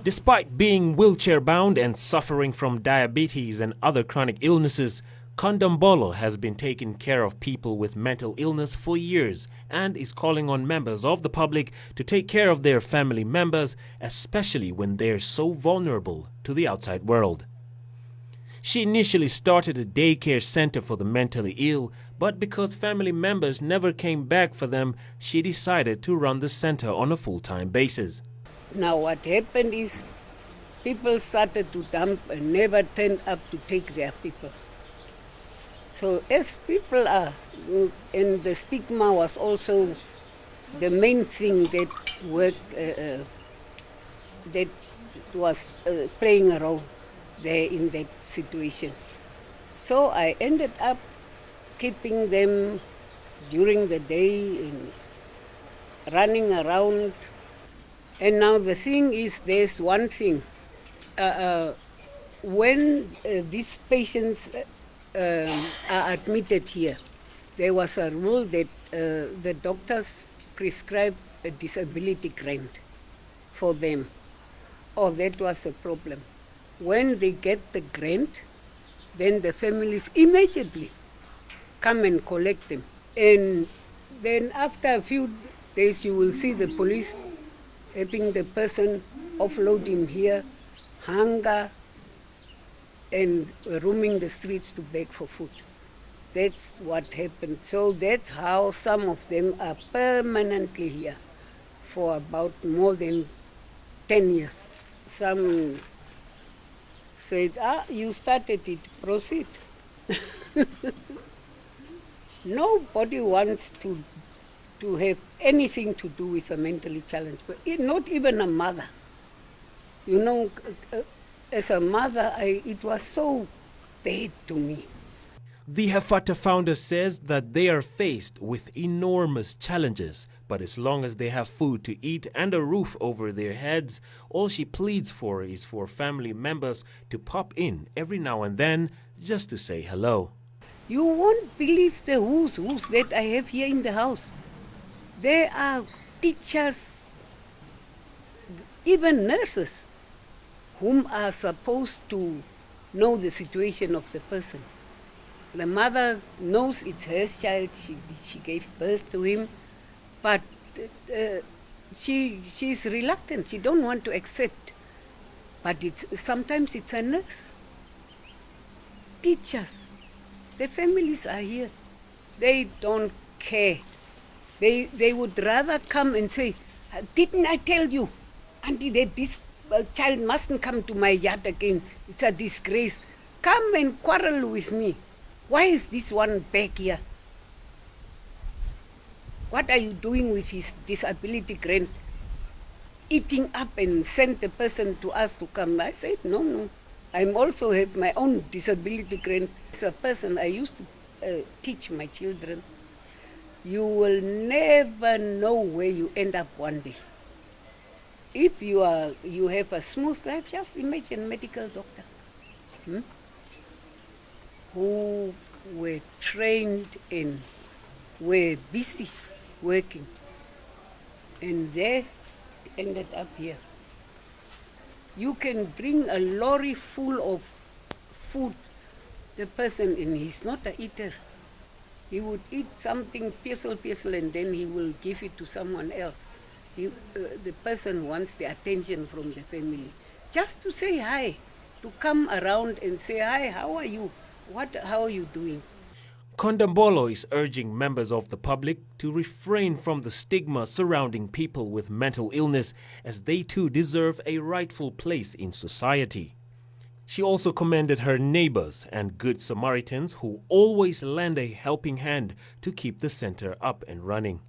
Despite being wheelchair-bound and suffering from diabetes and other chronic illnesses, Kondombolo has been taking care of people with mental illness for years and is calling on members of the public to take care of their family members, especially when they're so vulnerable to the outside world. She initially started a daycare center for the mentally ill, but because family members never came back for them, she decided to run the center on a full-time basis. Now what happened is people started to dump and never turned up to take their people. So as people are, and the stigma was also the main thing that worked, that was playing a role there in that situation. So I ended up keeping them during the day and running around. And now the thing is, there's one thing. When these patients are admitted here, there was a rule that the doctors prescribed a disability grant for them. Oh, that was a problem. When they get the grant, then the families immediately come and collect them. And then after a few days, you will see the police helping the person, offload him here, hunger, and roaming the streets to beg for food. That's what happened. So that's how some of them are permanently here for about more than 10 years. Some said, you started it, proceed. Nobody wants to have anything to do with a mentally challenged person, not even a mother. You know, as a mother, it was so bad to me. The Hefata founder says that they are faced with enormous challenges, but as long as they have food to eat and a roof over their heads, all she pleads for is for family members to pop in every now and then just to say hello. You won't believe the who's that I have here in the house. There are teachers, even nurses, whom are supposed to know the situation of the person. The mother knows it's her child, she gave birth to him, but she's reluctant, she don't want to accept. But sometimes it's a nurse. Teachers, the families are here, they don't care. They would rather come and say, didn't I tell you, Auntie, that this child mustn't come to my yard again. It's a disgrace. Come and quarrel with me. Why is this one back here? What are you doing with his disability grant? Eating up and send the person to us to come. I said, no. I also have my own disability grant. As a person, I used to teach my children. You will never know where you end up one day. If you have a smooth life, just imagine a medical doctor who were trained and were busy working, and they ended up here. You can bring a lorry full of food. The person, and he's not an eater. He would eat something, piesel, and then he will give it to someone else. The person wants the attention from the family. Just to say hi, to come around and say, hi, how are you? How are you doing? Kondombolo is urging members of the public to refrain from the stigma surrounding people with mental illness, as they too deserve a rightful place in society. She also commended her neighbors and good Samaritans who always lend a helping hand to keep the center up and running.